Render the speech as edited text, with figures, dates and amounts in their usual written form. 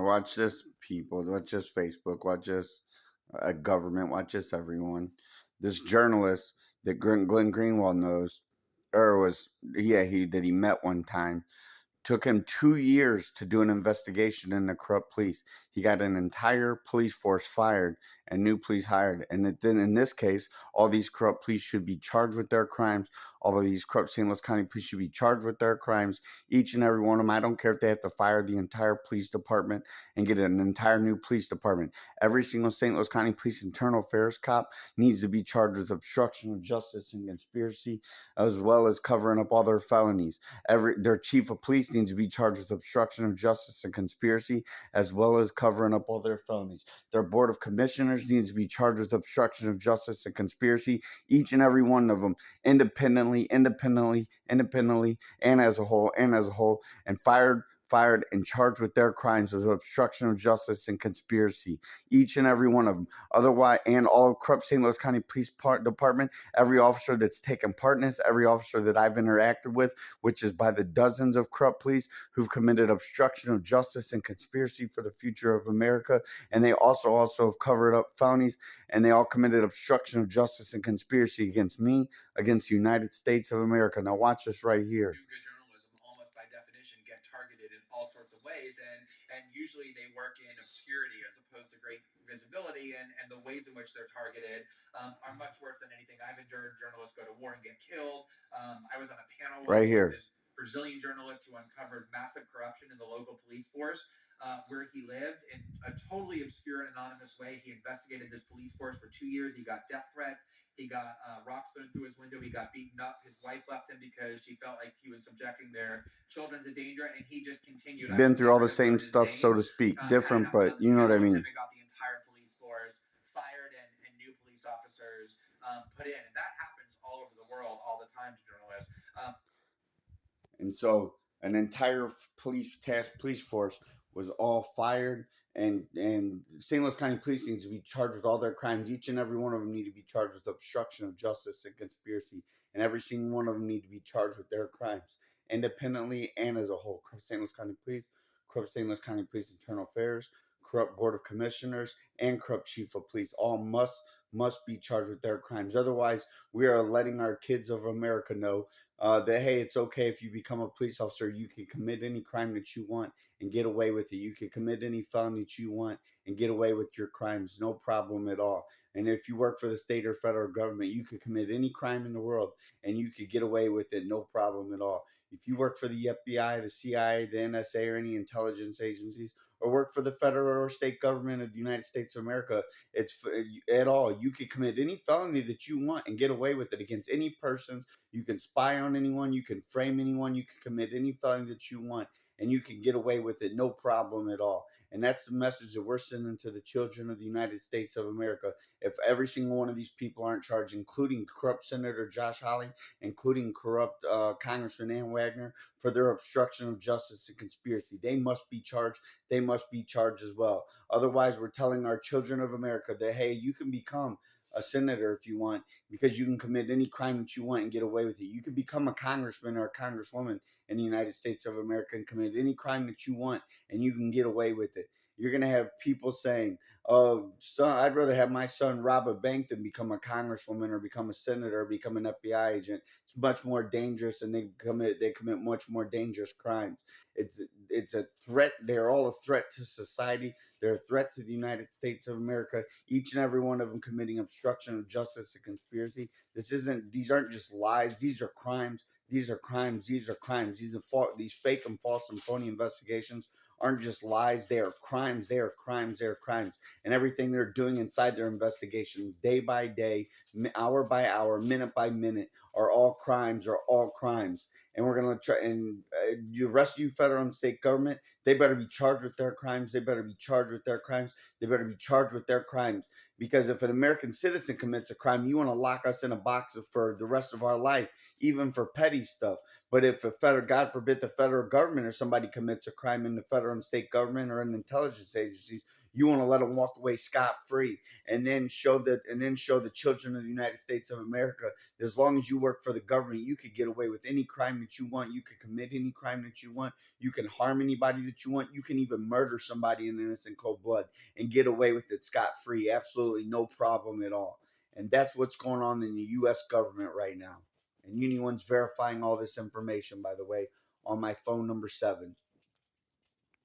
Watch this, people. Watch this, Facebook. Watch this, government. Watch this, everyone. This journalist that Glenn Greenwald knows, or was, yeah, he met one time. Took him 2 years to do an investigation into corrupt police. He got an entire police force fired and new police hired. And then in this case, all these corrupt police should be charged with their crimes. All of these corrupt St. Louis County police should be charged with their crimes. Each and every one of them. I don't care if they have to fire the entire police department and get an entire new police department. Every single St. Louis County Police internal affairs cop needs to be charged with obstruction of justice and conspiracy, as well as covering up all their felonies. Their chief of police needs to be charged with obstruction of justice and conspiracy, as well as covering up all their felonies. Their board of commissioners needs to be charged with obstruction of justice and conspiracy. Each and every one of them, independently, and as a whole, and fired and charged with their crimes of obstruction of justice and conspiracy. Each and every one of them. Otherwise, and all of corrupt St. Louis County Police Department, every officer that's taken part in this, every officer that I've interacted with, which is by the dozens of corrupt police who've committed obstruction of justice and conspiracy for the future of America. And they also have covered up felonies, and they all committed obstruction of justice and conspiracy against me, against the United States of America. Now watch this right here. Good journalism, almost by definition, get targeted in all sorts of ways, and usually they work in obscurity as opposed to great visibility, and the ways in which they're targeted are much worse than anything I've endured. Journalists go to war and get killed. I was on a panel Right once here. with this Brazilian journalist who uncovered massive corruption in the local police force. Where he lived in a totally obscure and anonymous way. He investigated this police force for 2 years. He got death threats. He got rocks thrown through his window. He got beaten up. His wife left him because she felt like he was subjecting their children to danger, and he just continued. Been through all the same stuff, so to speak. Different, but you know what I mean. And got the entire police force fired and new police officers put in, and that happens all over the world all the time to journalists. And so an entire police force was all fired, and St. Louis County Police needs to be charged with all their crimes. Each and every one of them need to be charged with obstruction of justice and conspiracy, and every single one of them need to be charged with their crimes independently and as a whole. St. Louis County Police, corrupt St. Louis County Police Internal Affairs, corrupt Board of Commissioners, and corrupt Chief of Police all must be charged with their crimes. Otherwise, we are letting our kids of America know that hey, it's okay if you become a police officer. You can commit any crime that you want and get away with it. You can commit any felony that you want and get away with your crimes, no problem at all. And if you work for the state or federal government, you could commit any crime in the world and you could get away with it, no problem at all. If you work for the FBI, the CIA, the NSA, or any intelligence agencies, or work for the federal or state government of the United States of America, it's at all. You can commit any felony that you want and get away with it against any person. You can spy on anyone. You can frame anyone. You can commit any felony that you want, and you can get away with it, no problem at all. And that's the message that we're sending to the children of the United States of America. If every single one of these people aren't charged, including corrupt Senator Josh Hawley, including corrupt Congressman Ann Wagner, for their obstruction of justice and conspiracy, they must be charged. They must be charged as well. Otherwise, we're telling our children of America that, hey, you can become a senator if you want, because you can commit any crime that you want and get away with it. You can become a congressman or a congresswoman in the United States of America and commit any crime that you want and you can get away with it. You're going to have people saying, oh, son, I'd rather have my son rob a bank than become a congresswoman or become a senator or become an FBI agent. It's much more dangerous, and they commit much more dangerous crimes. It's a threat. They're all a threat to society. They're a threat to the United States of America. Each and every one of them committing obstruction of justice and conspiracy. These aren't just lies. These are crimes. These are crimes. These are crimes. These fake and false and phony investigations aren't just lies. They are crimes. They are crimes. They are crimes. And everything they're doing inside their investigation, day by day, hour by hour, minute by minute, are all crimes. Are all crimes. And we're gonna try. And the rest of you, federal and state government, they better be charged with their crimes. They better be charged with their crimes. They better be charged with their crimes. Because if an American citizen commits a crime, you want to lock us in a box for the rest of our life, even for petty stuff. But if a federal, God forbid, the federal government or somebody commits a crime in the federal and state government or in intelligence agencies, you want to let them walk away scot free, and then show the children of the United States of America that as long as you work for the government, you could get away with any crime that you want. You could commit any crime that you want. You can harm anybody that you want. You can even murder somebody in innocent cold blood and get away with it scot free. Absolutely no problem at all. And that's what's going on in the U.S. government right now. And anyone's verifying all this information, by the way, on my phone number 7.